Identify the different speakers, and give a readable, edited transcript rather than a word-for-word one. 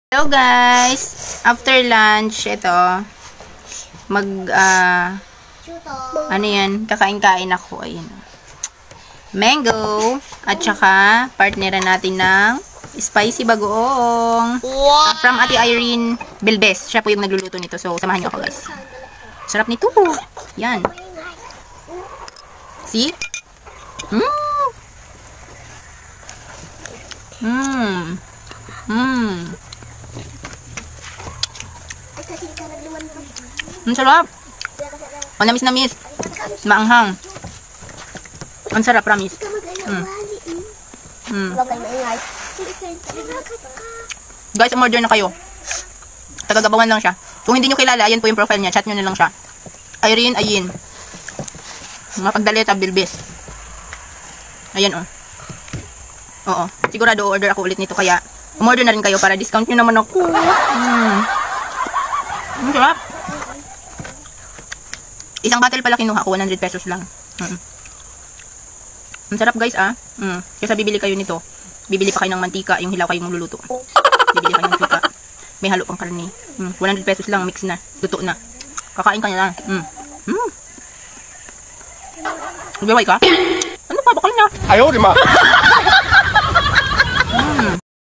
Speaker 1: Hello guys! After lunch, ito, ano yan, kakain-kain ako, ayun. Mango, at saka, partneran natin ng spicy bagoong. From Ate Irene Belbes, siya po yung nagluluto nito, so samahan niyo ako guys. Sarap nito, yan. See? Ang sarap. Ang namis. Maanghang. Ang sarap, promise. Guys, umorder na kayo. Tagagabawan lang siya. Kung hindi nyo kilala, ayan po yung profile niya. Chat nyo na lang siya. Irene, ayin. Mapagdalita, Bilbis. Ayan, oh. Oo. Sigurado, order ako ulit nito. Kaya, umorder na rin kayo para discount nyo naman ako. Ang sarap. Isang bottle pala kinuha ko, 100 pesos lang. Ang sarap guys, ah. Kasi bibili kayo nito. Bibili pa kayo ng mantika, yung hilaw kayong luluto. Bibili kayo ng mantika. May halo pang karne. 100 pesos lang, mix na. Luto na. Kakain ka na lang. Nagbiway ka? Ano pa? Bakal na.
Speaker 2: Ayaw, di ma.